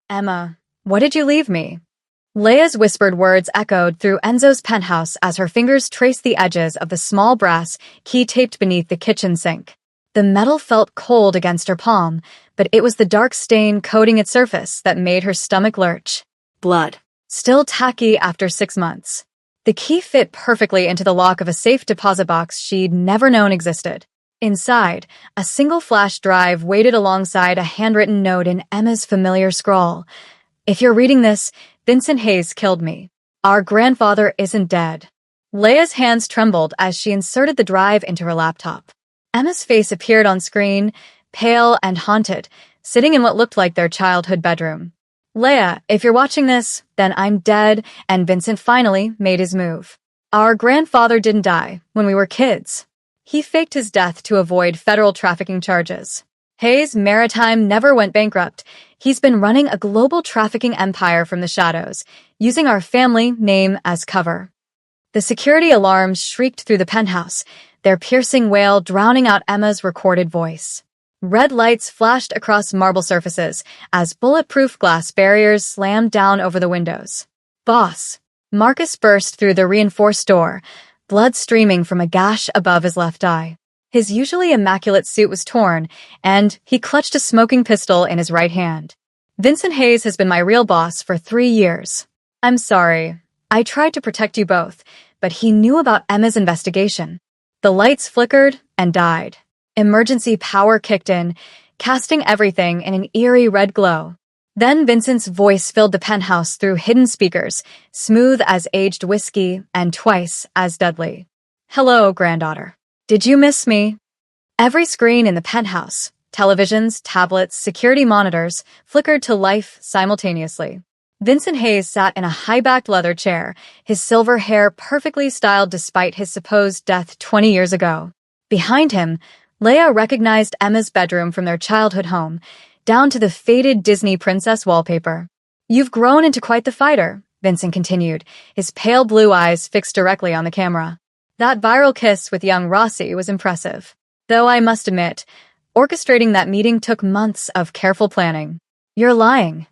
Emma, what did you leave me? Leia's whispered words echoed through Enzo's penthouse as her fingers traced the edges of the small brass key taped beneath the kitchen sink. The metal felt cold against her palm, but it was the dark stain coating its surface that made her stomach lurch. Blood. Still tacky after 6 months. The key fit perfectly into the lock of a safe deposit box she'd never known existed. Inside, a single flash drive waited alongside a handwritten note in Emma's familiar scrawl. If you're reading this, Vincent Hayes killed me. Our grandfather isn't dead. Leia's hands trembled as she inserted the drive into her laptop. Emma's face appeared on screen, pale and haunted, sitting in what looked like their childhood bedroom. Leia, if you're watching this, then I'm dead, and Vincent finally made his move. Our grandfather didn't die when we were kids. He faked his death to avoid federal trafficking charges. Hayes Maritime never went bankrupt. He's been running a global trafficking empire from the shadows, using our family name as cover. The security alarms shrieked through the penthouse, their piercing wail drowning out Emma's recorded voice. Red lights flashed across marble surfaces as bulletproof glass barriers slammed down over the windows. Boss! Marcus burst through the reinforced door, blood streaming from a gash above his left eye. His usually immaculate suit was torn, and he clutched a smoking pistol in his right hand. Vincent Hayes has been my real boss for 3 years. I'm sorry. I tried to protect you both, but he knew about Emma's investigation. The lights flickered and died. Emergency power kicked in, casting everything in an eerie red glow. Then Vincent's voice filled the penthouse through hidden speakers, smooth as aged whiskey and twice as deadly. Hello, granddaughter. Did you miss me? Every screen in the penthouse, televisions, tablets, security monitors, flickered to life simultaneously. Vincent Hayes sat in a high-backed leather chair, his silver hair perfectly styled despite his supposed death 20 years ago. Behind him, Leia recognized Emma's bedroom from their childhood home, down to the faded Disney princess wallpaper. You've grown into quite the fighter, Vincent continued, his pale blue eyes fixed directly on the camera. That viral kiss with young Rossi was impressive. Though I must admit, orchestrating that meeting took months of careful planning. You're lying.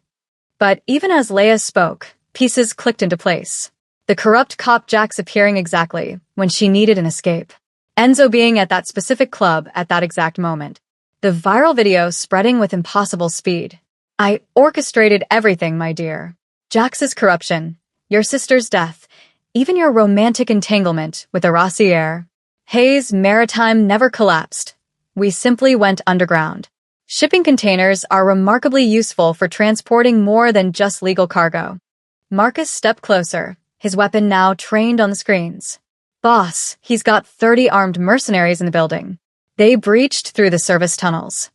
But even as Leia spoke, pieces clicked into place. The corrupt cop Jax appearing exactly when she needed an escape. Enzo being at that specific club at that exact moment. The viral video spreading with impossible speed. I orchestrated everything, my dear. Jax's corruption, your sister's death, even your romantic entanglement with a Rossi heir. Hayes Maritime never collapsed. We simply went underground. Shipping containers are remarkably useful for transporting more than just legal cargo. Marcus stepped closer, his weapon now trained on the screens. Boss, he's got 30 armed mercenaries in the building. They breached through the service tunnels.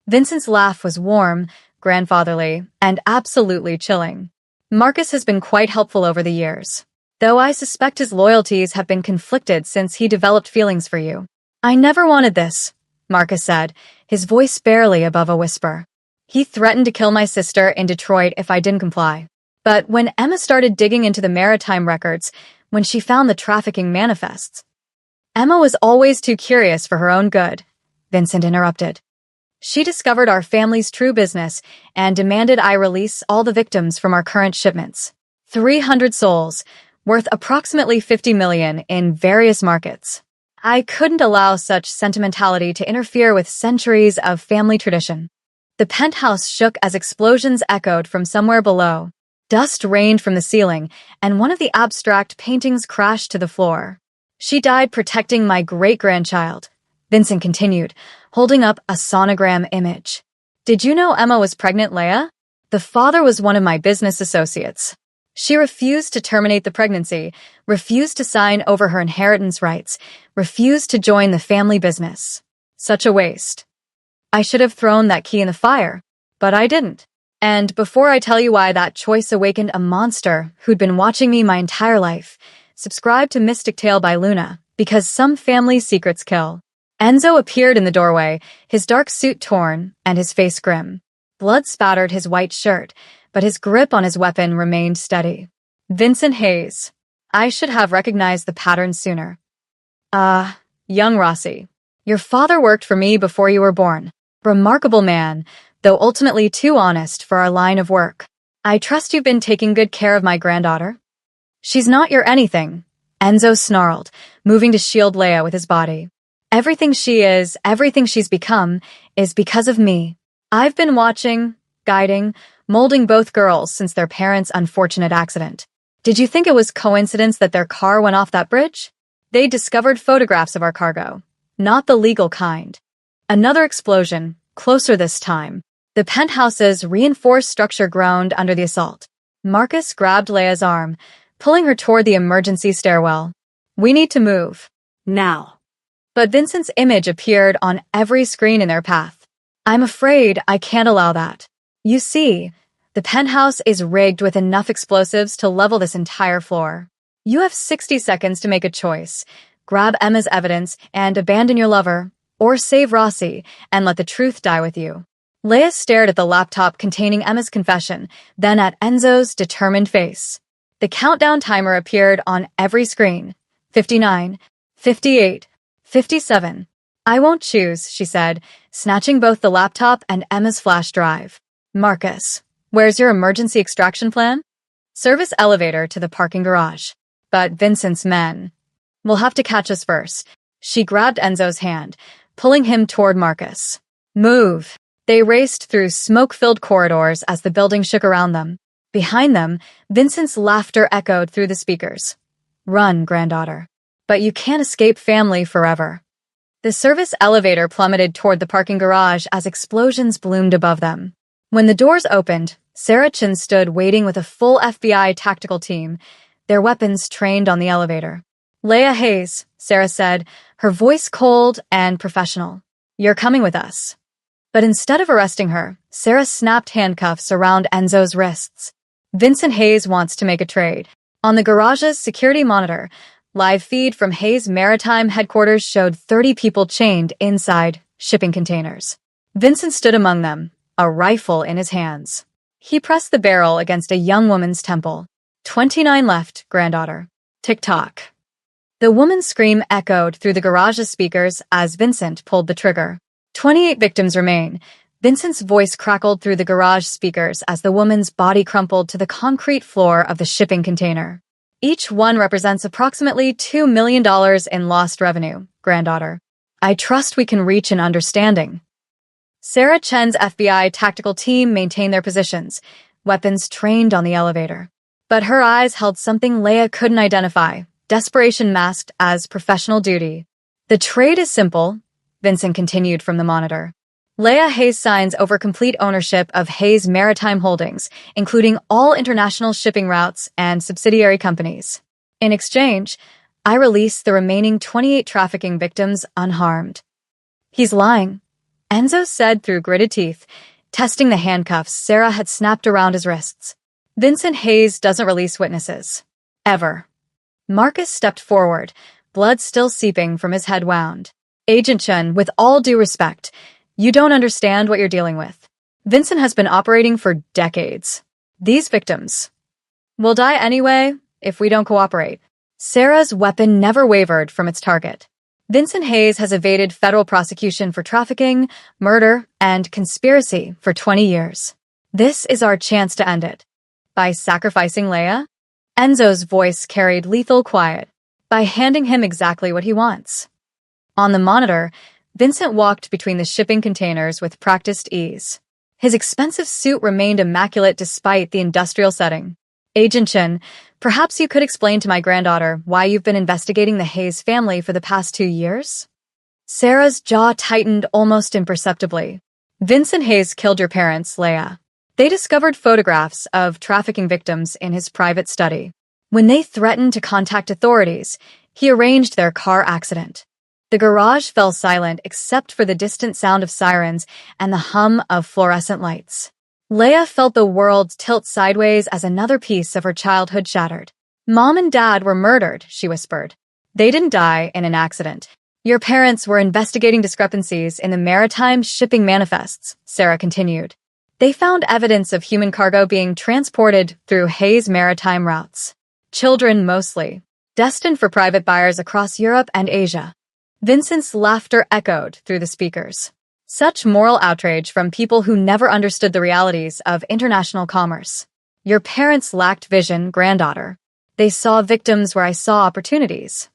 Vincent's laugh was warm, grandfatherly, and absolutely chilling. Marcus has been quite helpful over the years, though I suspect his loyalties have been conflicted since he developed feelings for you. I never wanted this, Marcus said, his voice barely above a whisper. He threatened to kill my sister in Detroit if I didn't comply. But when Emma started digging into the maritime records, when she found the trafficking manifests, Emma was always too curious for her own good, Vincent interrupted. She discovered our family's true business and demanded I release all the victims from our current shipments. 300 souls, worth approximately $50 million in various markets. I couldn't allow such sentimentality to interfere with centuries of family tradition. The penthouse shook as explosions echoed from somewhere below. Dust rained from the ceiling, and one of the abstract paintings crashed to the floor. She died protecting my great-grandchild, Vincent continued, holding up a sonogram image. Did you know Emma was pregnant, Leia? The father was one of my business associates. She refused to terminate the pregnancy, refused to sign over her inheritance rights, refused to join the family business. Such a waste. I should have thrown that key in the fire, but I didn't. And before I tell you why that choice awakened a monster who'd been watching me my entire life, subscribe to Mystic Tale by Luna, because some family secrets kill. Enzo appeared in the doorway, his dark suit torn and his face grim. Blood spattered his white shirt, but his grip on his weapon remained steady. Vincent Hayes. I should have recognized the pattern sooner. Young Rossi. Your father worked for me before you were born. Remarkable man, though ultimately too honest for our line of work. I trust you've been taking good care of my granddaughter? She's not your anything, Enzo snarled, moving to shield Leia with his body. Everything she is, everything she's become, is because of me. I've been watching, guiding, molding both girls since their parents' unfortunate accident. Did you think it was coincidence that their car went off that bridge? They discovered photographs of our cargo, not the legal kind. Another explosion, closer this time. The penthouse's reinforced structure groaned under the assault. Marcus grabbed Leia's arm, pulling her toward the emergency stairwell. We need to move. Now. But Vincent's image appeared on every screen in their path. I'm afraid I can't allow that. You see, the penthouse is rigged with enough explosives to level this entire floor. You have 60 seconds to make a choice. Grab Emma's evidence and abandon your lover, or save Rossi and let the truth die with you. Leia stared at the laptop containing Emma's confession, then at Enzo's determined face. The countdown timer appeared on every screen. 59, 58, 57. I won't choose, she said, snatching both the laptop and Emma's flash drive. Marcus, where's your emergency extraction plan? Service elevator to the parking garage. But Vincent's men will have to catch us first. She grabbed Enzo's hand, pulling him toward Marcus. Move. They raced through smoke-filled corridors as the building shook around them. Behind them, Vincent's laughter echoed through the speakers. Run, granddaughter. But you can't escape family forever. The service elevator plummeted toward the parking garage as explosions bloomed above them. When the doors opened, Sarah Chin stood waiting with a full FBI tactical team, their weapons trained on the elevator. Leia Hayes, Sarah said, her voice cold and professional. You're coming with us. But instead of arresting her, Sarah snapped handcuffs around Enzo's wrists. Vincent Hayes wants to make a trade. On the garage's security monitor, live feed from Hayes Maritime headquarters showed 30 people chained inside shipping containers. Vincent stood among them, a rifle in his hands. He pressed the barrel against a young woman's temple. 29 left, granddaughter. Tick-tock. The woman's scream echoed through the garage's speakers as Vincent pulled the trigger. 28 victims remain. Vincent's voice crackled through the garage speakers as the woman's body crumpled to the concrete floor of the shipping container. Each one represents approximately $2 million in lost revenue, granddaughter. I trust we can reach an understanding. Sarah Chen's FBI tactical team maintained their positions, weapons trained on the elevator. But her eyes held something Leia couldn't identify, desperation masked as professional duty. The trade is simple, Vincent continued from the monitor. Leia Hayes signs over complete ownership of Hayes Maritime Holdings, including all international shipping routes and subsidiary companies. In exchange, I release the remaining 28 trafficking victims unharmed. He's lying, Enzo said through gritted teeth, testing the handcuffs Sarah had snapped around his wrists. Vincent Hayes doesn't release witnesses. Ever. Marcus stepped forward, blood still seeping from his head wound. Agent Chen, with all due respect, you don't understand what you're dealing with. Vincent has been operating for decades. These victims will die anyway if we don't cooperate. Sarah's weapon never wavered from its target. Vincent Hayes has evaded federal prosecution for trafficking, murder, and conspiracy for 20 years. This is our chance to end it. By sacrificing Leia? Enzo's voice carried lethal quiet. By handing him exactly what he wants. On the monitor, Vincent walked between the shipping containers with practiced ease. His expensive suit remained immaculate despite the industrial setting. Agent Chen, perhaps you could explain to my granddaughter why you've been investigating the Hayes family for the past 2 years? Sarah's jaw tightened almost imperceptibly. Vincent Hayes killed your parents, Leia. They discovered photographs of trafficking victims in his private study. When they threatened to contact authorities, he arranged their car accident. The garage fell silent except for the distant sound of sirens and the hum of fluorescent lights. Leia felt the world tilt sideways as another piece of her childhood shattered. Mom and Dad were murdered, she whispered. They didn't die in an accident. Your parents were investigating discrepancies in the maritime shipping manifests, Sarah continued. They found evidence of human cargo being transported through Hayes Maritime routes. Children mostly, destined for private buyers across Europe and Asia. Vincent's laughter echoed through the speakers. Such moral outrage from people who never understood the realities of international commerce. Your parents lacked vision, granddaughter. They saw victims where I saw opportunities.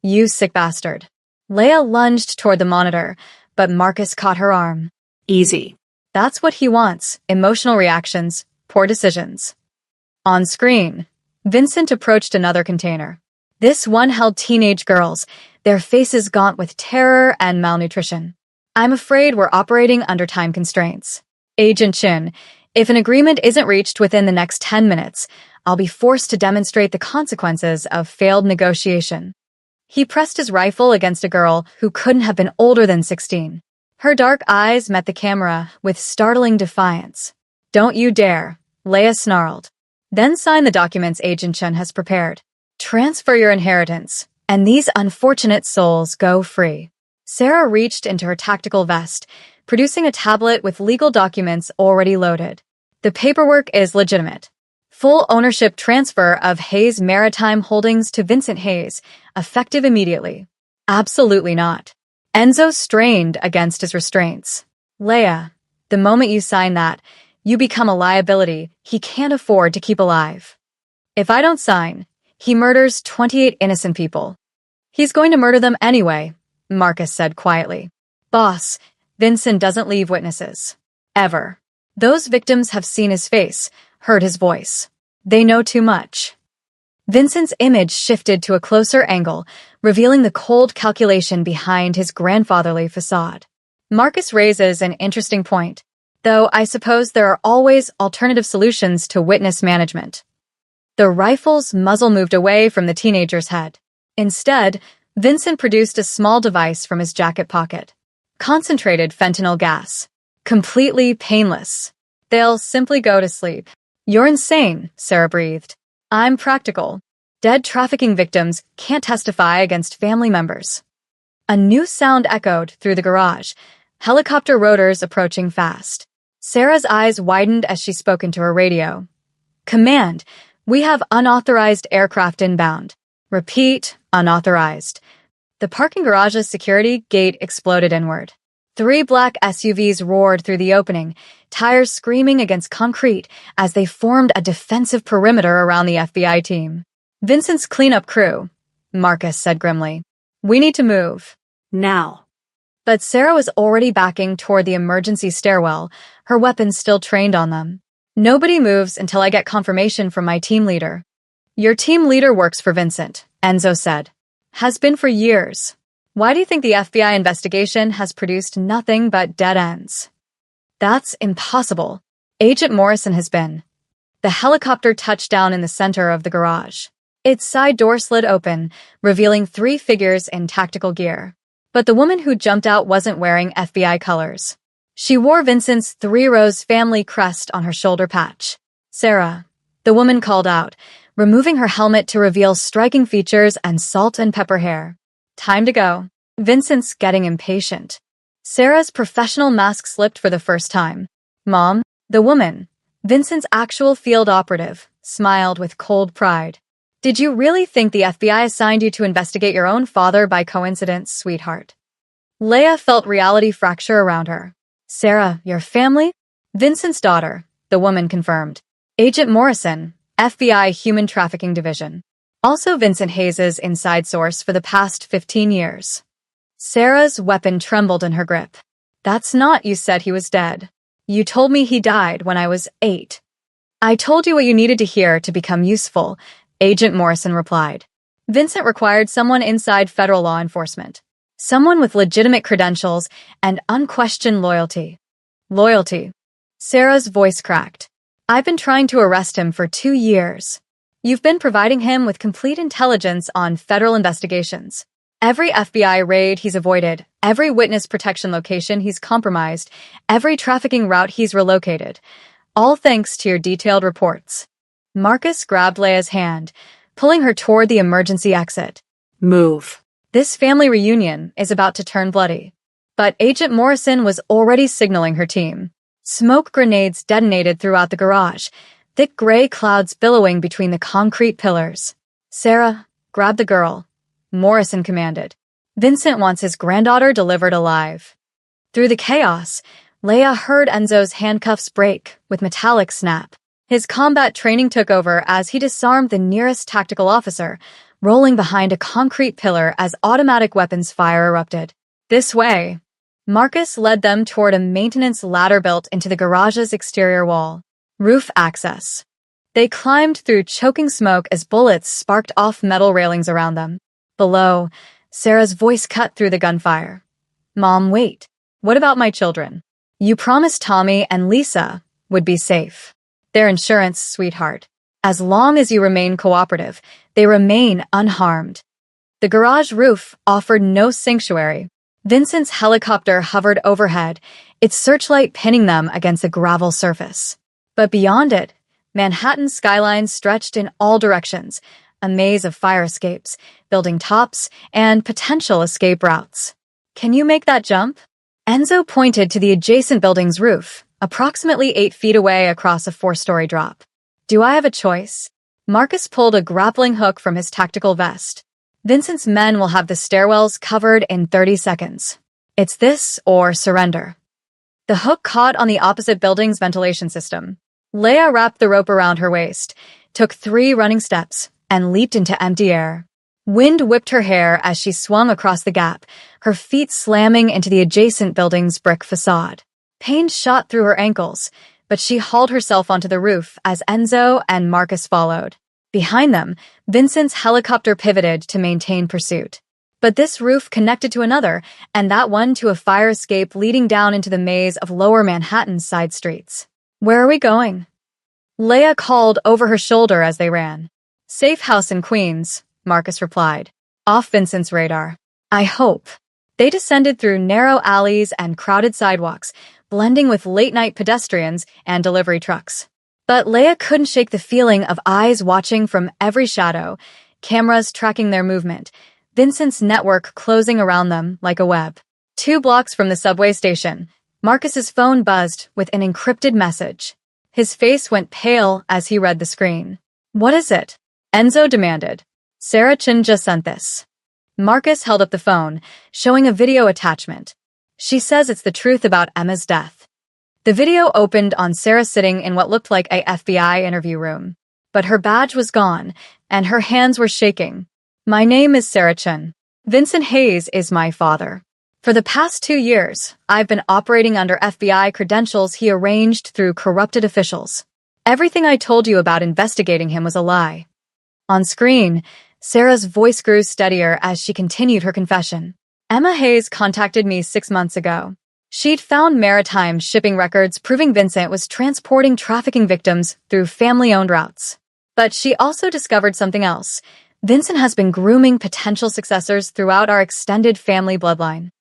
You sick bastard. Leia lunged toward the monitor, but Marcus caught her arm. Easy. That's what he wants, emotional reactions, poor decisions. On screen, Vincent approached another container. This one held teenage girls, their faces gaunt with terror and malnutrition. I'm afraid we're operating under time constraints. Agent Shin, if an agreement isn't reached within the next 10 minutes, I'll be forced to demonstrate the consequences of failed negotiation. He pressed his rifle against a girl who couldn't have been older than 16. Her dark eyes met the camera with startling defiance. Don't you dare, Leia snarled. Then sign the documents Agent Chen has prepared. Transfer your inheritance, and these unfortunate souls go free. Sarah reached into her tactical vest, producing a tablet with legal documents already loaded. The paperwork is legitimate. Full ownership transfer of Hayes Maritime Holdings to Vincent Hayes, effective immediately. Absolutely not. Enzo strained against his restraints. Leia, the moment you sign that, you become a liability he can't afford to keep alive. If I don't sign, he murders 28 innocent people. He's going to murder them anyway, Marcus said quietly. Boss, Vincent doesn't leave witnesses. Ever. Those victims have seen his face, heard his voice. They know too much. Vincent's image shifted to a closer angle, revealing the cold calculation behind his grandfatherly facade. Marcus raises an interesting point, though I suppose there are always alternative solutions to witness management. The rifle's muzzle moved away from the teenager's head. Instead, Vincent produced a small device from his jacket pocket. Concentrated fentanyl gas. Completely painless. They'll simply go to sleep. You're insane, Sarah breathed. I'm practical. Dead trafficking victims can't testify against family members. A new sound echoed through the garage, helicopter rotors approaching fast. Sarah's eyes widened as she spoke into her radio. Command, we have unauthorized aircraft inbound. Repeat, unauthorized. The parking garage's security gate exploded inward. 3 black SUVs roared through the opening, tires screaming against concrete as they formed a defensive perimeter around the FBI team. Vincent's cleanup crew, Marcus said grimly. We need to move. Now. But Sarah was already backing toward the emergency stairwell, her weapons still trained on them. Nobody moves until I get confirmation from my team leader. Your team leader works for Vincent, Enzo said. Has been for years. Why do you think the FBI investigation has produced nothing but dead ends? That's impossible. Agent Morrison has been. The helicopter touched down in the center of the garage. Its side door slid open, revealing 3 figures in tactical gear. But the woman who jumped out wasn't wearing FBI colors. She wore Vincent's 3-rose family crest on her shoulder patch. Sarah, the woman called out, removing her helmet to reveal striking features and salt and pepper hair. Time to go. Vincent's getting impatient. Sarah's professional mask slipped for the first time. Mom, the woman, Vincent's actual field operative, smiled with cold pride. Did you really think the FBI assigned you to investigate your own father by coincidence, sweetheart? Leia felt reality fracture around her. Sarah, your family? Vincent's daughter, the woman confirmed. Agent Morrison, FBI Human Trafficking Division. Also Vincent Hayes' inside source for the past 15 years. Sarah's weapon trembled in her grip. That's not you said he was dead. You told me he died when I was 8. I told you what you needed to hear to become useful, Agent Morrison replied. Vincent required someone inside federal law enforcement. Someone with legitimate credentials and unquestioned loyalty. Loyalty. Sarah's voice cracked. I've been trying to arrest him for 2 years. You've been providing him with complete intelligence on federal investigations. Every FBI raid he's avoided, every witness protection location he's compromised, every trafficking route he's relocated. All thanks to your detailed reports. Marcus grabbed Leia's hand, pulling her toward the emergency exit. Move. This family reunion is about to turn bloody. But Agent Morrison was already signaling her team. Smoke grenades detonated throughout the garage, thick gray clouds billowing between the concrete pillars. Sarah, grab the girl, Morrison commanded. Vincent wants his granddaughter delivered alive. Through the chaos, Leia heard Enzo's handcuffs break with metallic snap. His combat training took over as he disarmed the nearest tactical officer, rolling behind a concrete pillar as automatic weapons fire erupted. This way, Marcus led them toward a maintenance ladder built into the garage's exterior wall. Roof access. They climbed through choking smoke as bullets sparked off metal railings around them. Below, Sarah's voice cut through the gunfire. "Mom, wait. What about my children? You promised Tommy and Lisa would be safe. Their insurance, sweetheart. As long as you remain cooperative, they remain unharmed." The garage roof offered no sanctuary. Vincent's helicopter hovered overhead, its searchlight pinning them against the gravel surface. But beyond it, Manhattan's skyline stretched in all directions, a maze of fire escapes, building tops, and potential escape routes. "Can you make that jump?" Enzo pointed to the adjacent building's roof, approximately 8 feet away across a 4-story drop. "Do I have a choice?" Marcus pulled a grappling hook from his tactical vest. "Vincent's men will have the stairwells covered in 30 seconds. It's this or surrender." The hook caught on the opposite building's ventilation system. Leia wrapped the rope around her waist, took 3 running steps, and leaped into empty air. Wind whipped her hair as she swung across the gap, her feet slamming into the adjacent building's brick facade. Pain shot through her ankles, but she hauled herself onto the roof as Enzo and Marcus followed. Behind them, Vincent's helicopter pivoted to maintain pursuit. But this roof connected to another, and that one to a fire escape leading down into the maze of lower Manhattan's side streets. "Where are we going?" Leia called over her shoulder as they ran. "Safe house in Queens," Marcus replied. "Off Vincent's radar. I hope." They descended through narrow alleys and crowded sidewalks, blending with late-night pedestrians and delivery trucks. But Leia couldn't shake the feeling of eyes watching from every shadow, cameras tracking their movement, Vincent's network closing around them like a web. 2 blocks from the subway station, Marcus's phone buzzed with an encrypted message. His face went pale as he read the screen. "What is it?" Enzo demanded. "Sarah Chin just sent this." Marcus held up the phone, showing a video attachment. "She says it's the truth about Emma's death." The video opened on Sarah sitting in what looked like a FBI interview room. But her badge was gone, and her hands were shaking. "My name is Sarah Chen. Vincent Hayes is my father. For the past 2 years, I've been operating under FBI credentials he arranged through corrupted officials. Everything I told you about investigating him was a lie." On screen, Sarah's voice grew steadier as she continued her confession. "Emma Hayes contacted me 6 months ago. She'd found maritime shipping records proving Vincent was transporting trafficking victims through family-owned routes. But she also discovered something else. Vincent has been grooming potential successors throughout our extended family bloodline."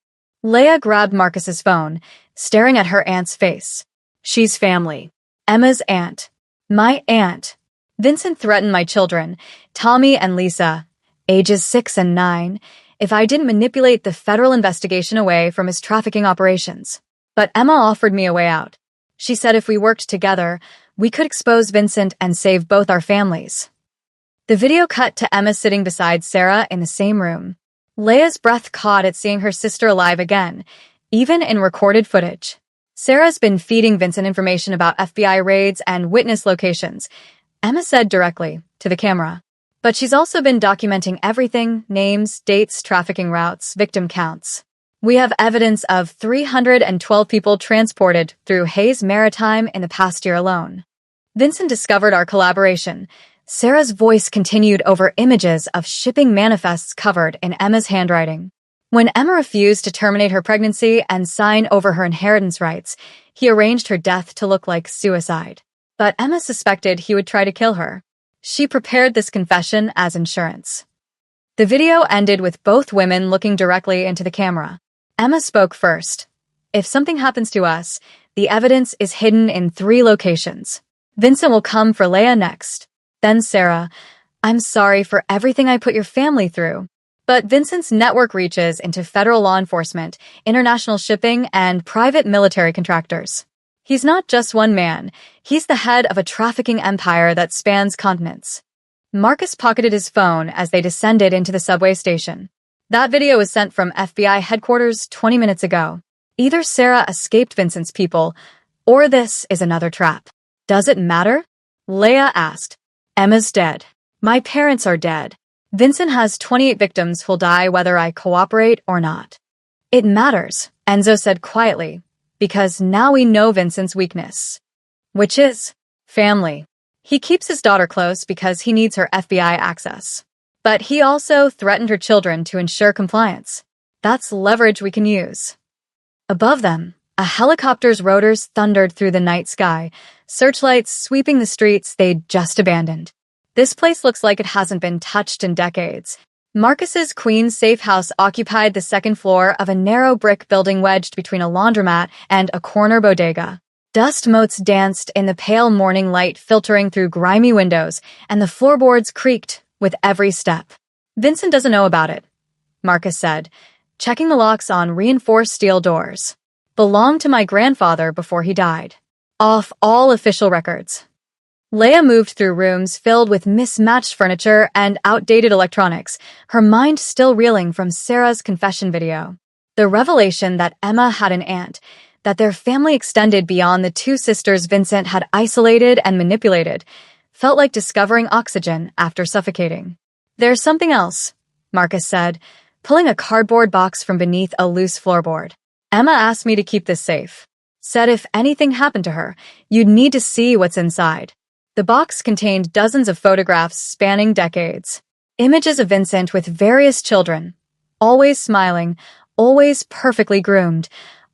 Leia grabbed Marcus's phone, staring at her aunt's face. "She's family. Emma's aunt. My aunt. Vincent threatened my children, Tommy and Lisa, ages 6 and 9, if I didn't manipulate the federal investigation away from his trafficking operations. But Emma offered me a way out. She said if we worked together, we could expose Vincent and save both our families." The video cut to Emma sitting beside Sarah in the same room. Leia's breath caught at seeing her sister alive again, even in recorded footage. Sarah's been feeding Vincent information about FBI raids and witness locations, Emma said directly to the camera. But she's also been documenting everything: names, dates, trafficking routes, victim counts. "We have evidence of 312 people transported through Hayes Maritime in the past year alone." Vincent discovered our collaboration. Sarah's voice continued over images of shipping manifests covered in Emma's handwriting. When Emma refused to terminate her pregnancy and sign over her inheritance rights, he arranged her death to look like suicide. But Emma suspected he would try to kill her. She prepared this confession as insurance. The video ended with both women looking directly into the camera. Emma spoke first. "If something happens to us, the evidence is hidden in 3 locations. Vincent will come for Leia next. Then Sarah, I'm sorry for everything I put your family through. But Vincent's network reaches into federal law enforcement, international shipping, and private military contractors. He's not just one man. He's the head of a trafficking empire that spans continents." Marcus pocketed his phone as they descended into the subway station. "That video was sent from FBI headquarters 20 minutes ago. Either Sarah escaped Vincent's people, or this is another trap. Does it matter? Leia asked. Emma's dead. My parents are dead. Vincent has 28 victims who'll die whether I cooperate or not. It matters, Enzo said quietly, because now we know Vincent's weakness. Which is family. He keeps his daughter close because he needs her FBI access. But he also threatened her children to ensure compliance. That's leverage we can use. Above them, a helicopter's rotors thundered through the night sky, searchlights sweeping the streets they'd just abandoned. This place looks like it hasn't been touched in decades. Marcus's Queen's safe house occupied the second floor of a narrow brick building wedged between a laundromat and a corner bodega. Dust motes danced in the pale morning light filtering through grimy windows, and the floorboards creaked with every step. Vincent doesn't know about it, Marcus said, checking the locks on reinforced steel doors. Belonged to my grandfather before he died. Off all official records. Leia moved through rooms filled with mismatched furniture and outdated electronics, her mind still reeling from Sarah's confession video. The revelation that Emma had an aunt, that their family extended beyond the two sisters Vincent had isolated and manipulated, felt like discovering oxygen after suffocating. There's something else, Marcus said, pulling a cardboard box from beneath a loose floorboard. Emma asked me to keep this safe. Said if anything happened to her, you'd need to see what's inside. The box contained dozens of photographs spanning decades. Images of Vincent with various children, always smiling, always perfectly groomed,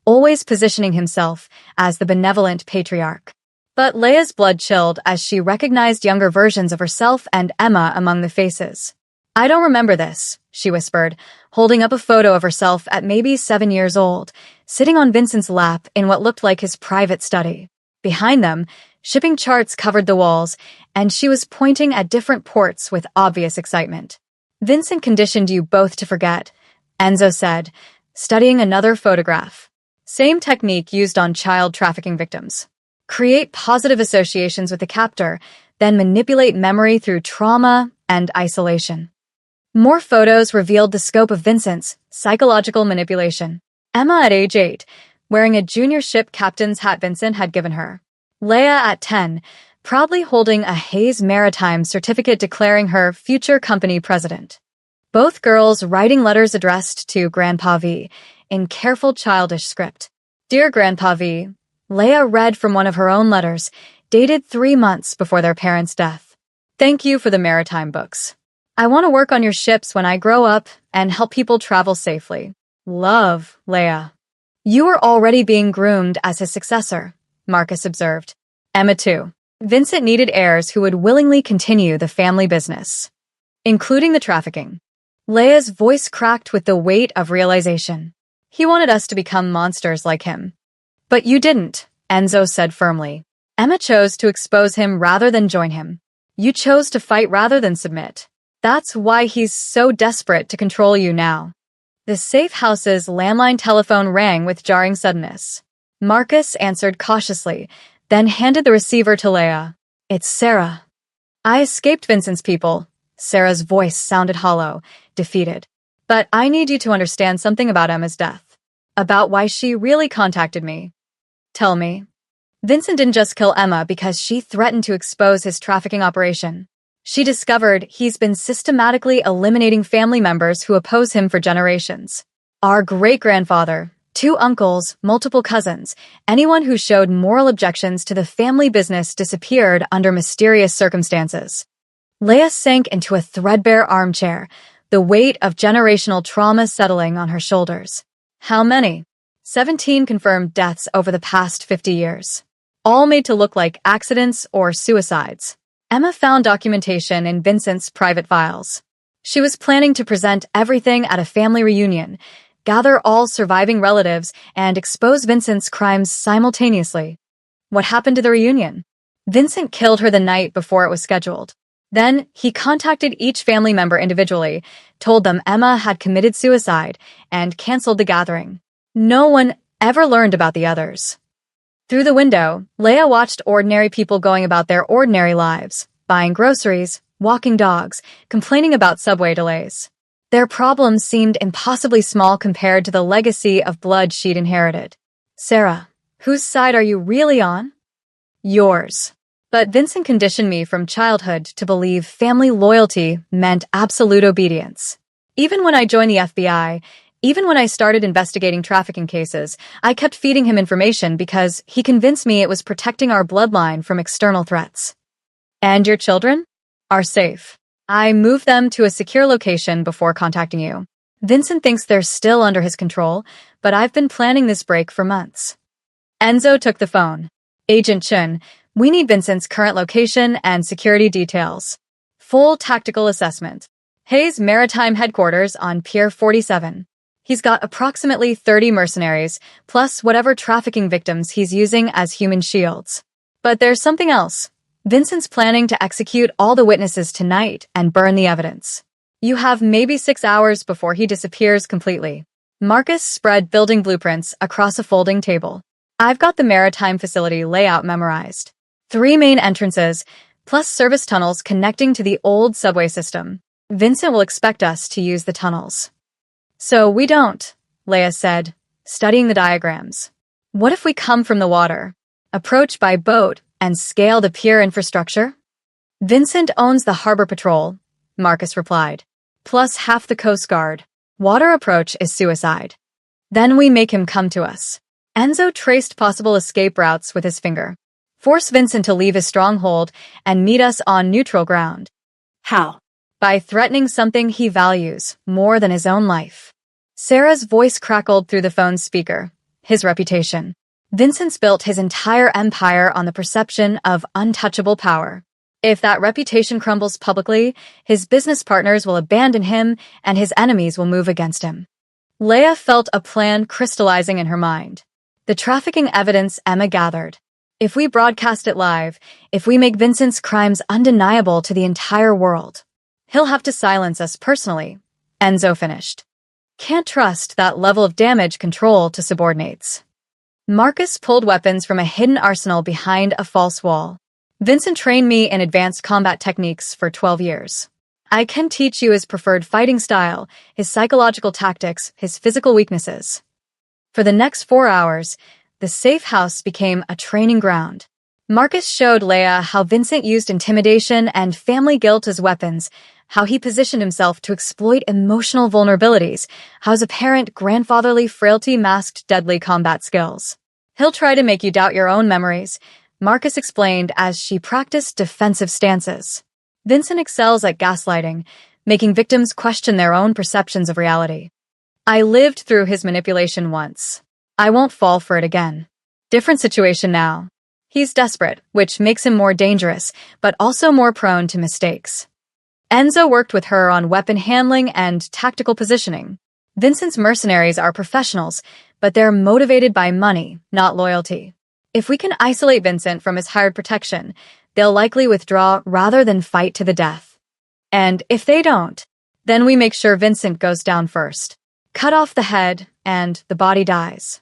always positioning himself as the benevolent patriarch. But Leia's blood chilled as she recognized younger versions of herself and Emma among the faces. I don't remember this, she whispered, holding up a photo of herself at maybe 7 years old, sitting on Vincent's lap in what looked like his private study. Behind them, shipping charts covered the walls, and she was pointing at different ports with obvious excitement. Vincent conditioned you both to forget, Enzo said, studying another photograph. Same technique used on child trafficking victims. Create positive associations with the captor, then manipulate memory through trauma and isolation. More photos revealed the scope of Vincent's psychological manipulation. Emma at age 8, wearing a junior ship captain's hat Vincent had given her. Leia at 10, proudly holding a Hayes Maritime certificate declaring her future company president. Both girls writing letters addressed to Grandpa V in careful childish script. Dear Grandpa V, Leia read from one of her own letters, dated 3 months before their parents' death. Thank you for the maritime books. I want to work on your ships when I grow up and help people travel safely. Love, Leia. You were already being groomed as his successor, Marcus observed. Emma too. Vincent needed heirs who would willingly continue the family business, including the trafficking. Leia's voice cracked with the weight of realization. He wanted us to become monsters like him. But you didn't, Enzo said firmly. Emma chose to expose him rather than join him. You chose to fight rather than submit. That's why he's so desperate to control you now. The safe house's landline telephone rang with jarring suddenness. Marcus answered cautiously, then handed the receiver to Leia. It's Sarah. I escaped Vincent's people. Sarah's voice sounded hollow, defeated. But I need you to understand something about Emma's death. About why she really contacted me. Tell me. Vincent didn't just kill Emma because she threatened to expose his trafficking operation. She discovered he's been systematically eliminating family members who oppose him for generations. Our great-grandfather, 2 uncles, multiple cousins, anyone who showed moral objections to the family business disappeared under mysterious circumstances. Leia sank into a threadbare armchair, the weight of generational trauma settling on her shoulders. How many? 17 confirmed deaths over the past 50 years. All made to look like accidents or suicides. Emma found documentation in Vincent's private files. She was planning to present everything at a family reunion, gather all surviving relatives, and expose Vincent's crimes simultaneously. What happened to the reunion? Vincent killed her the night before it was scheduled. Then, he contacted each family member individually, told them Emma had committed suicide, and canceled the gathering. No one ever learned about the others. Through the window, Leia watched ordinary people going about their ordinary lives, buying groceries, walking dogs, complaining about subway delays. Their problems seemed impossibly small compared to the legacy of blood she'd inherited. Sarah, whose side are you really on? Yours. But Vincent conditioned me from childhood to believe family loyalty meant absolute obedience. Even when I joined the FBI, even when I started investigating trafficking cases, I kept feeding him information because he convinced me it was protecting our bloodline from external threats. And your children? Are safe. I moved them to a secure location before contacting you. Vincent thinks they're still under his control, but I've been planning this break for months. Enzo took the phone. Agent Chun, we need Vincent's current location and security details. Full tactical assessment. Hayes Maritime Headquarters on Pier 47. He's got approximately 30 mercenaries, plus whatever trafficking victims he's using as human shields. But there's something else. Vincent's planning to execute all the witnesses tonight and burn the evidence. You have maybe 6 hours before he disappears completely. Marcus spread building blueprints across a folding table. I've got the maritime facility layout memorized. 3 main entrances, plus service tunnels connecting to the old subway system. Vincent will expect us to use the tunnels. So we don't, Leia said, studying the diagrams. What if we come from the water, approach by boat, and scale the pier infrastructure? Vincent owns the harbor patrol, Marcus replied, plus half the Coast Guard. Water approach is suicide. Then we make him come to us. Enzo traced possible escape routes with his finger. Force Vincent to leave his stronghold and meet us on neutral ground. How? By threatening something he values more than his own life. Sarah's voice crackled through the phone's speaker. His reputation. Vincent's built his entire empire on the perception of untouchable power. If that reputation crumbles publicly, his business partners will abandon him and his enemies will move against him. Leia felt a plan crystallizing in her mind. The trafficking evidence Emma gathered. If we broadcast it live, if we make Vincent's crimes undeniable to the entire world, he'll have to silence us personally, Enzo finished. Can't trust that level of damage control to subordinates. Marcus pulled weapons from a hidden arsenal behind a false wall. Vincent trained me in advanced combat techniques for 12 years. I can teach you his preferred fighting style, his psychological tactics, his physical weaknesses. For the next 4 hours, the safe house became a training ground. Marcus showed Leia how Vincent used intimidation and family guilt as weapons, how he positioned himself to exploit emotional vulnerabilities, how his apparent grandfatherly frailty masked deadly combat skills. He'll try to make you doubt your own memories, Marcus explained as she practiced defensive stances. Vincent excels at gaslighting, making victims question their own perceptions of reality. I lived through his manipulation once. I won't fall for it again. Different situation now. He's desperate, which makes him more dangerous, but also more prone to mistakes. Enzo worked with her on weapon handling and tactical positioning. Vincent's mercenaries are professionals, but they're motivated by money, not loyalty. If we can isolate Vincent from his hired protection, they'll likely withdraw rather than fight to the death. And if they don't, then we make sure Vincent goes down first. Cut off the head, and the body dies.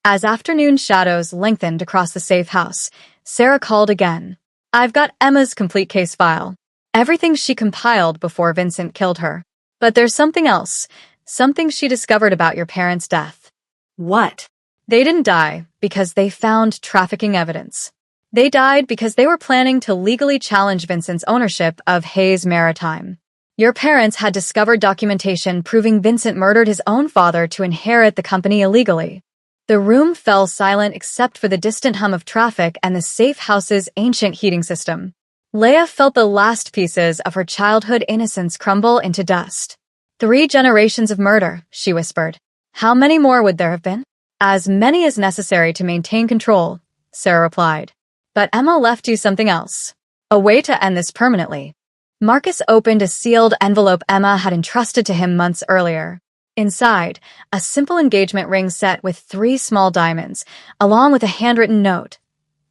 As afternoon shadows lengthened across the safe house, Sarah called again. I've got Emma's complete case file. Everything she compiled before Vincent killed her. But there's something else, something she discovered about your parents' death. What? They didn't die because they found trafficking evidence. They died because they were planning to legally challenge Vincent's ownership of Hayes Maritime. Your parents had discovered documentation proving Vincent murdered his own father to inherit the company illegally. The room fell silent except for the distant hum of traffic and the safe house's ancient heating system. Leia felt the last pieces of her childhood innocence crumble into dust. 3 generations of murder, she whispered. How many more would there have been? As many as necessary to maintain control, Sarah replied. But Emma left you something else. A way to end this permanently. Marcus opened a sealed envelope Emma had entrusted to him months earlier. Inside, a simple engagement ring set with 3 small diamonds, along with a handwritten note.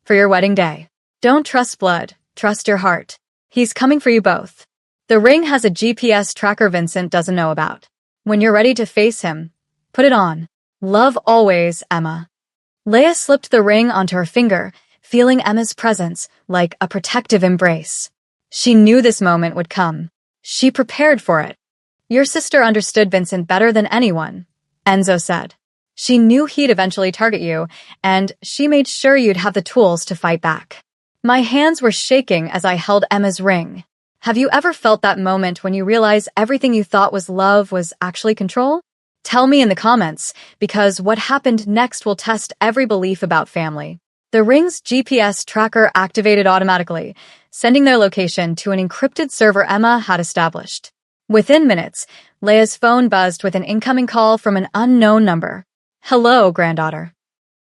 For your wedding day. Don't trust blood, trust your heart. He's coming for you both. The ring has a GPS tracker Vincent doesn't know about. When you're ready to face him, put it on. Love always, Emma. Leia slipped the ring onto her finger, feeling Emma's presence like a protective embrace. She knew this moment would come. She prepared for it. Your sister understood Vincent better than anyone, Enzo said. She knew he'd eventually target you, and she made sure you'd have the tools to fight back. My hands were shaking as I held Emma's ring. Have you ever felt that moment when you realize everything you thought was love was actually control? Tell me in the comments, because what happened next will test every belief about family. The ring's GPS tracker activated automatically, sending their location to an encrypted server Emma had established. Within minutes, Leia's phone buzzed with an incoming call from an unknown number. Hello, granddaughter.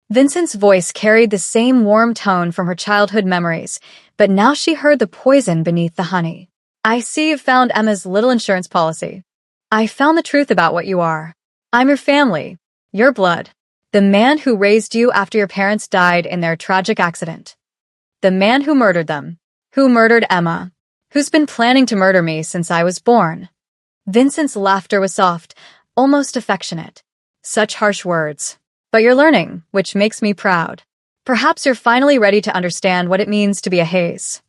Vincent's voice carried the same warm tone from her childhood memories, but now she heard the poison beneath the honey. I see you've found Emma's little insurance policy. I found the truth about what you are. I'm your family, your blood, the man who raised you after your parents died in their tragic accident. The man who murdered them, who murdered Emma, who's been planning to murder me since I was born. Vincent's laughter was soft, almost affectionate. Such harsh words. But you're learning, which makes me proud. Perhaps you're finally ready to understand what it means to be a Hayes.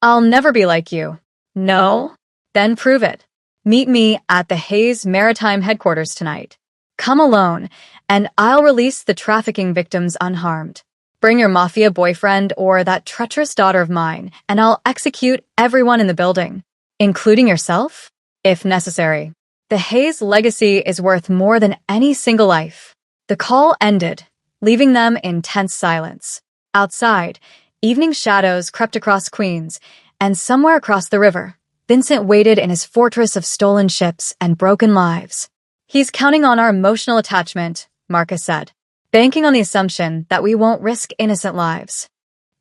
I'll never be like you. No? Then prove it. Meet me at the Hayes Maritime headquarters tonight. Come alone, and I'll release the trafficking victims unharmed. Bring your Mafia boyfriend or that treacherous daughter of mine, and I'll execute everyone in the building, including yourself, if necessary. The Hayes legacy is worth more than any single life. The call ended, leaving them in tense silence. Outside, evening shadows crept across Queens, and somewhere across the river, Vincent waited in his fortress of stolen ships and broken lives. He's counting on our emotional attachment, Marcus said, banking on the assumption that we won't risk innocent lives.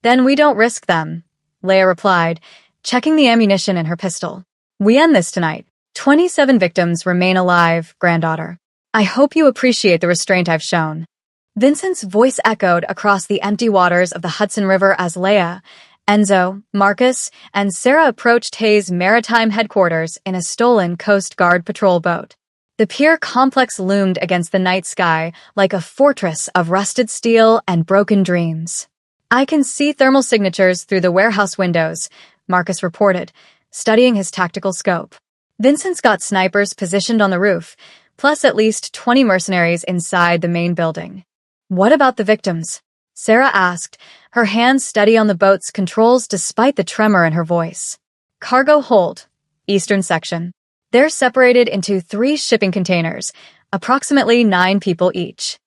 Then we don't risk them, Leia replied, checking the ammunition in her pistol. We end this tonight. 27 victims remain alive, granddaughter. I hope you appreciate the restraint I've shown. Vincent's voice echoed across the empty waters of the Hudson River as Leia, Enzo, Marcus, and Sarah approached Hayes Maritime headquarters in a stolen Coast Guard patrol boat. The pier complex loomed against the night sky like a fortress of rusted steel and broken dreams. I can see thermal signatures through the warehouse windows, Marcus reported, studying his tactical scope. Vincent's got snipers positioned on the roof, plus at least 20 mercenaries inside the main building. What about the victims? Sarah asked, her hands steady on the boat's controls despite the tremor in her voice. Cargo hold, eastern section. They're separated into 3 shipping containers, approximately 9 people each.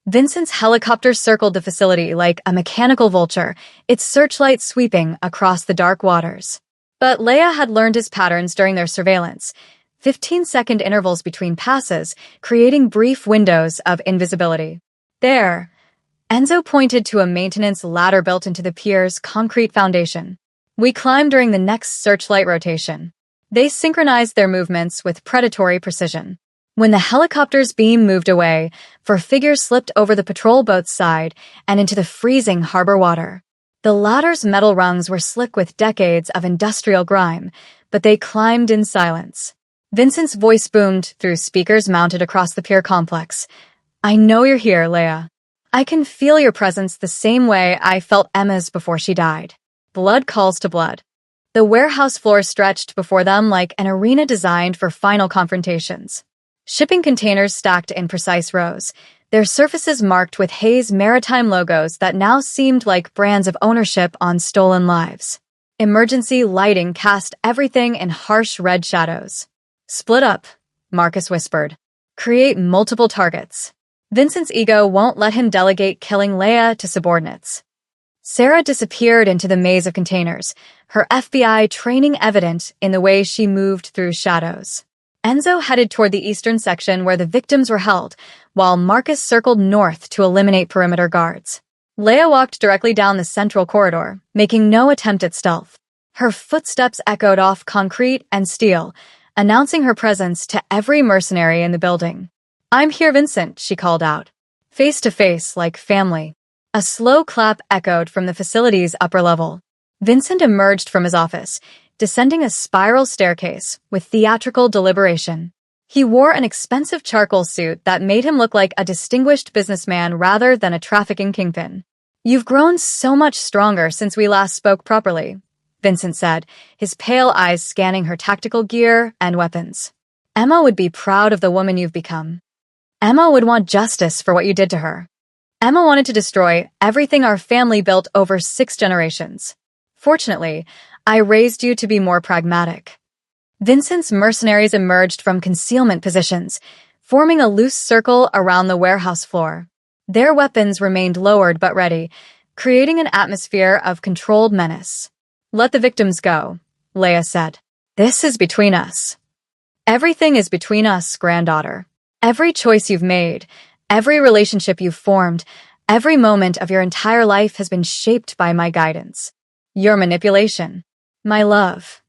Vincent's helicopter circled the facility like a mechanical vulture, its searchlight sweeping across the dark waters. But Leia had learned his patterns during their surveillance, 15-second intervals between passes, creating brief windows of invisibility. There, Enzo pointed to a maintenance ladder built into the pier's concrete foundation. We climbed during the next searchlight rotation. They synchronized their movements with predatory precision. When the helicopter's beam moved away, 4 figures slipped over the patrol boat's side and into the freezing harbor water. The ladder's metal rungs were slick with decades of industrial grime, but they climbed in silence. Vincent's voice boomed through speakers mounted across the pier complex. I know you're here, Leia. I can feel your presence the same way I felt Emma's before she died. Blood calls to blood. The warehouse floor stretched before them like an arena designed for final confrontations. Shipping containers stacked in precise rows, their surfaces marked with Hayes Maritime logos that now seemed like brands of ownership on stolen lives. Emergency lighting cast everything in harsh red shadows. Split up, Marcus whispered. Create multiple targets. Vincent's ego won't let him delegate killing Leia to subordinates. Sarah disappeared into the maze of containers, her FBI training evident in the way she moved through shadows. Enzo headed toward the eastern section where the victims were held, while Marcus circled north to eliminate perimeter guards. Leia walked directly down the central corridor, making no attempt at stealth. Her footsteps echoed off concrete and steel, announcing her presence to every mercenary in the building. I'm here, Vincent, she called out. Face to face, like family. A slow clap echoed from the facility's upper level. Vincent emerged from his office, descending a spiral staircase with theatrical deliberation. He wore an expensive charcoal suit that made him look like a distinguished businessman rather than a trafficking kingpin. You've grown so much stronger since we last spoke properly, Vincent said, his pale eyes scanning her tactical gear and weapons. Emma would be proud of the woman you've become. Emma would want justice for what you did to her. Emma wanted to destroy everything our family built over 6 generations. Fortunately, I raised you to be more pragmatic. Vincent's mercenaries emerged from concealment positions, forming a loose circle around the warehouse floor. Their weapons remained lowered but ready, creating an atmosphere of controlled menace. "Let the victims go," Leia said. "This is between us." "Everything is between us, granddaughter. Every choice you've made, every relationship you've formed, every moment of your entire life has been shaped by my guidance. Your manipulation. My love."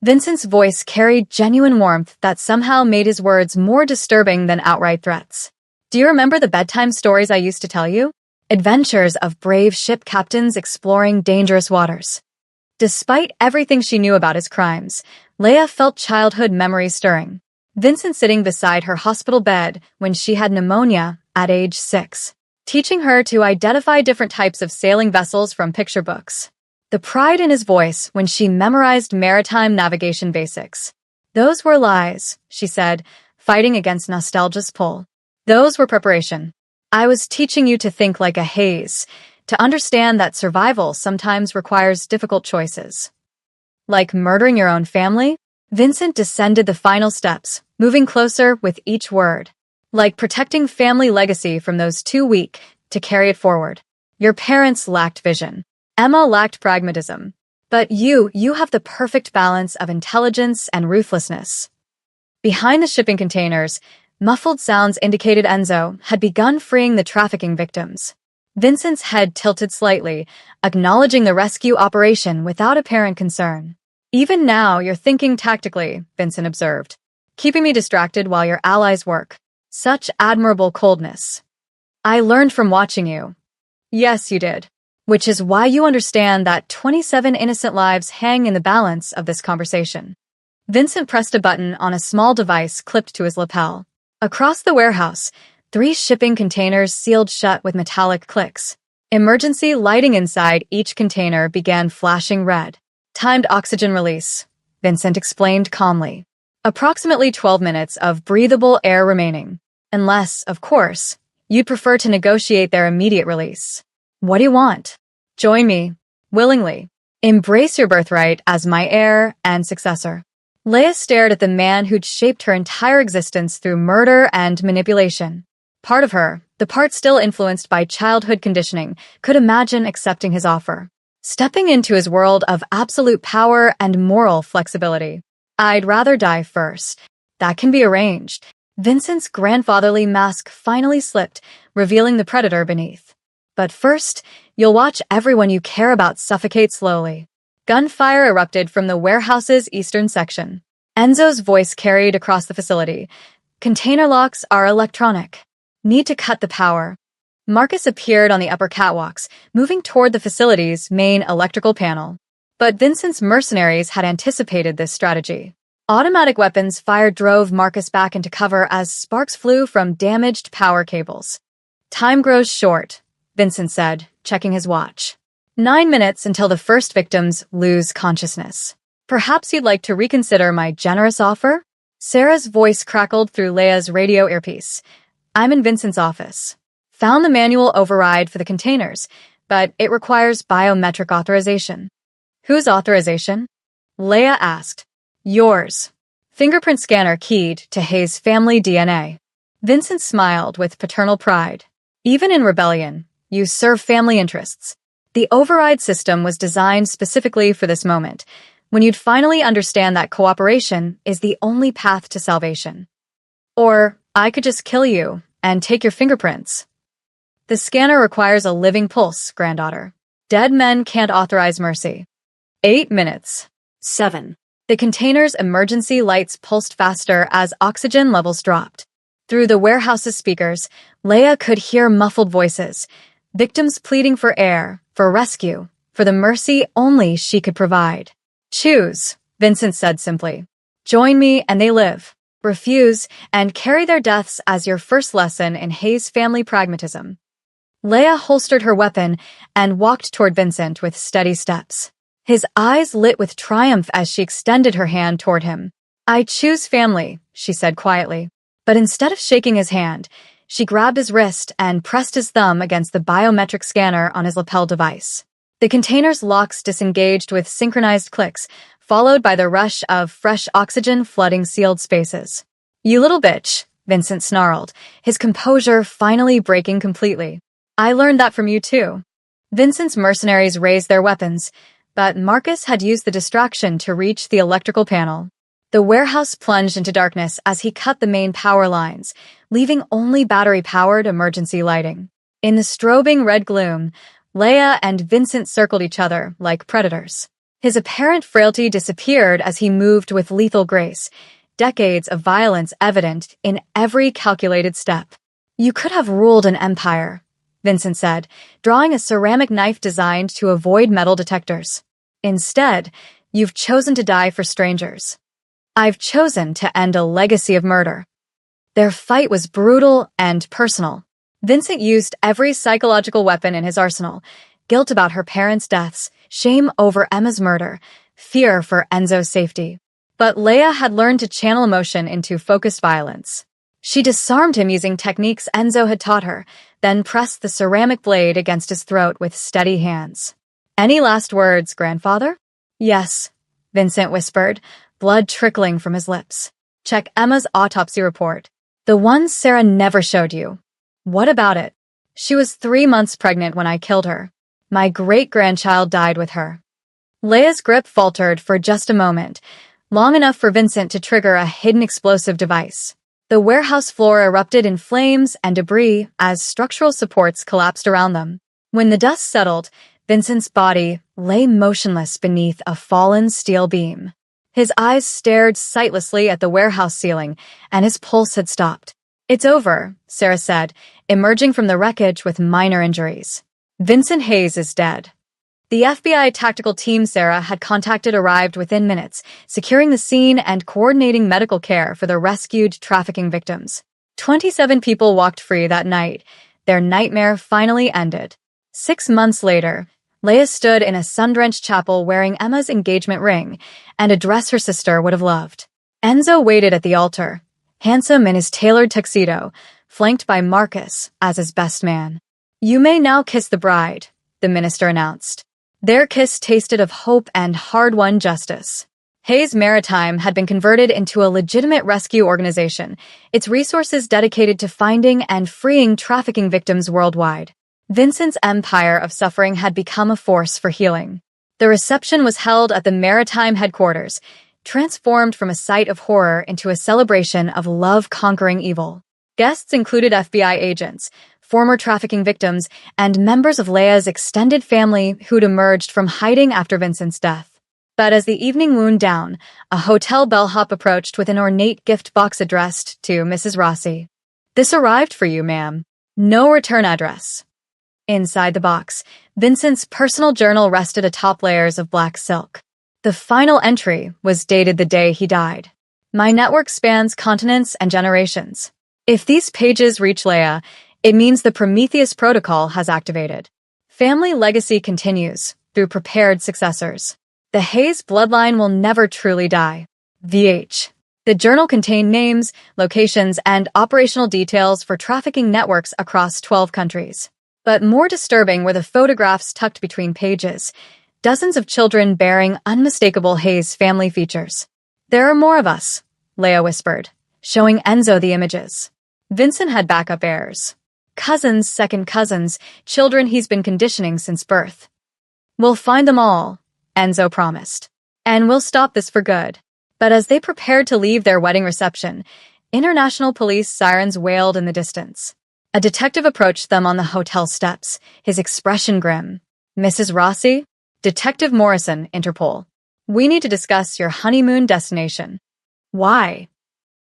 Vincent's voice carried genuine warmth that somehow made his words more disturbing than outright threats. "Do you remember the bedtime stories I used to tell you? Adventures of brave ship captains exploring dangerous waters." Despite everything she knew about his crimes, Leia felt childhood memories stirring. Vincent sitting beside her hospital bed when she had pneumonia at age 6, teaching her to identify different types of sailing vessels from picture books. The pride in his voice when she memorized maritime navigation basics. "Those were lies," she said, fighting against nostalgia's pull. "Those were preparation. I was teaching you to think like a haze, to understand that survival sometimes requires difficult choices." Like murdering your own family? Vincent descended the final steps, moving closer with each word. "Like protecting family legacy from those too weak to carry it forward. Your parents lacked vision. Emma lacked pragmatism. But you have the perfect balance of intelligence and ruthlessness." Behind the shipping containers, muffled sounds indicated Enzo had begun freeing the trafficking victims. Vincent's head tilted slightly, acknowledging the rescue operation without apparent concern. "Even now, you're thinking tactically," Vincent observed, "keeping me distracted while your allies work. Such admirable coldness." "I learned from watching you." "Yes, you did. Which is why you understand that 27 innocent lives hang in the balance of this conversation." Vincent pressed a button on a small device clipped to his lapel. Across the warehouse, 3 shipping containers sealed shut with metallic clicks. Emergency lighting inside each container began flashing red. "Timed oxygen release," Vincent explained calmly. "Approximately 12 minutes of breathable air remaining. Unless, of course, you'd prefer to negotiate their immediate release. What do you want?" "Join me. Willingly. Embrace your birthright as my heir and successor." Leia stared at the man who'd shaped her entire existence through murder and manipulation. Part of her, the part still influenced by childhood conditioning, could imagine accepting his offer. Stepping into his world of absolute power and moral flexibility. "I'd rather die first. That can be arranged." Vincent's grandfatherly mask finally slipped, revealing the predator beneath. "But first, you'll watch everyone you care about suffocate slowly." Gunfire erupted from the warehouse's eastern section. Enzo's voice carried across the facility. "Container locks are electronic. Need to cut the power." Marcus appeared on the upper catwalks, moving toward the facility's main electrical panel. But Vincent's mercenaries had anticipated this strategy. Automatic weapons fire drove Marcus back into cover as sparks flew from damaged power cables. "Time grows short," Vincent said, checking his watch. 9 minutes until the first victims lose consciousness. "Perhaps you'd like to reconsider my generous offer?" Sarah's voice crackled through Leia's radio earpiece. "I'm in Vincent's office. Found the manual override for the containers, but it requires biometric authorization." "Whose authorization?" Leia asked. "Yours." Fingerprint scanner keyed to Hayes' family DNA. Vincent smiled with paternal pride. "Even in rebellion, you serve family interests. The override system was designed specifically for this moment, when you'd finally understand that cooperation is the only path to salvation. Or I could just kill you and take your fingerprints." "The scanner requires a living pulse, granddaughter. Dead men can't authorize mercy." 8 minutes. 7. The container's emergency lights pulsed faster as oxygen levels dropped. Through the warehouse's speakers, Leia could hear muffled voices, victims pleading for air, for rescue, for the mercy only she could provide. "Choose," Vincent said simply. "Join me and they live. Refuse and carry their deaths as your first lesson in Hayes family pragmatism." Leia holstered her weapon and walked toward Vincent with steady steps. His eyes lit with triumph as she extended her hand toward him. I choose family, she said quietly. But instead of shaking his hand, she grabbed his wrist and pressed his thumb against the biometric scanner on his lapel device. The container's locks disengaged with synchronized clicks, followed by the rush of fresh oxygen flooding sealed spaces. You little bitch, Vincent snarled, his composure finally breaking completely. I learned that from you too. Vincent's mercenaries raised their weapons, but Marcus had used the distraction to reach the electrical panel. The warehouse plunged into darkness as he cut the main power lines, leaving only battery-powered emergency lighting. In the strobing red gloom, Leia and Vincent circled each other like predators. His apparent frailty disappeared as he moved with lethal grace, decades of violence evident in every calculated step. You could have ruled an empire, Vincent said, drawing a ceramic knife designed to avoid metal detectors. Instead, you've chosen to die for strangers. I've chosen to end a legacy of murder. Their fight was brutal and personal. Vincent used every psychological weapon in his arsenal: guilt about her parents' deaths, shame over Emma's murder, fear for Enzo's safety. But Leia had learned to channel emotion into focused violence. She disarmed him using techniques Enzo had taught her, then pressed the ceramic blade against his throat with steady hands. Any last words, grandfather? Yes, Vincent whispered, blood trickling from his lips. Check Emma's autopsy report. The one Sarah never showed you. What about it? She was 3 months pregnant when I killed her. My great-grandchild died with her. Leia's grip faltered for just a moment, long enough for Vincent to trigger a hidden explosive device. The warehouse floor erupted in flames and debris as structural supports collapsed around them. When the dust settled, Vincent's body lay motionless beneath a fallen steel beam. His eyes stared sightlessly at the warehouse ceiling, and his pulse had stopped. It's over, Sarah said, emerging from the wreckage with minor injuries. Vincent Hayes is dead. The FBI tactical team Sarah had contacted arrived within minutes, securing the scene and coordinating medical care for the rescued trafficking victims. 27 people walked free that night. Their nightmare finally ended. 6 months later, Leia stood in a sun-drenched chapel wearing Emma's engagement ring and a dress her sister would have loved. Enzo waited at the altar, handsome in his tailored tuxedo, flanked by Marcus as his best man. You may now kiss the bride, the minister announced. Their kiss tasted of hope and hard-won justice. Hayes Maritime had been converted into a legitimate rescue organization, its resources dedicated to finding and freeing trafficking victims worldwide. Vincent's empire of suffering had become a force for healing. The reception was held at the Maritime headquarters, transformed from a site of horror into a celebration of love conquering evil. Guests included FBI agents, former trafficking victims, and members of Leia's extended family who'd emerged from hiding after Vincent's death. But as the evening wound down, a hotel bellhop approached with an ornate gift box addressed to Mrs. Rossi. This arrived for you, ma'am. No return address. Inside the box, Vincent's personal journal rested atop layers of black silk. The final entry was dated the day he died. My network spans continents and generations. If these pages reach Leia, it means the Prometheus Protocol has activated. Family legacy continues through prepared successors. The Hayes bloodline will never truly die. VH. The journal contained names, locations, and operational details for trafficking networks across 12 countries. But more disturbing were the photographs tucked between pages, dozens of children bearing unmistakable Hayes family features. There are more of us, Leia whispered, showing Enzo the images. Vincent had backup heirs. Cousins, second cousins, children he's been conditioning since birth. We'll find them all, Enzo promised. And we'll stop this for good. But as they prepared to leave their wedding reception, international police sirens wailed in the distance. A detective approached them on the hotel steps, his expression grim. Mrs. Rossi? Detective Morrison, Interpol. We need to discuss your honeymoon destination. Why?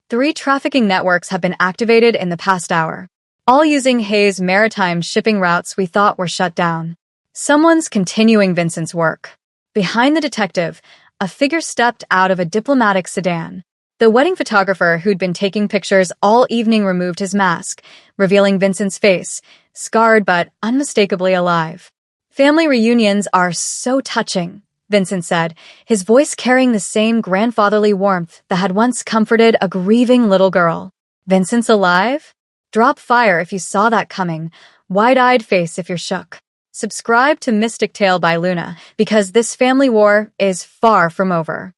3 trafficking networks have been activated in the past hour, all using Hayes Maritime shipping routes we thought were shut down. Someone's continuing Vincent's work. Behind the detective, a figure stepped out of a diplomatic sedan. The wedding photographer who'd been taking pictures all evening removed his mask, revealing Vincent's face, scarred but unmistakably alive. Family reunions are so touching, Vincent said, his voice carrying the same grandfatherly warmth that had once comforted a grieving little girl. Vincent's alive? Drop fire if you saw that coming. Wide-eyed face if you're shook. Subscribe to Mystic Tale by Luna, because this family war is far from over.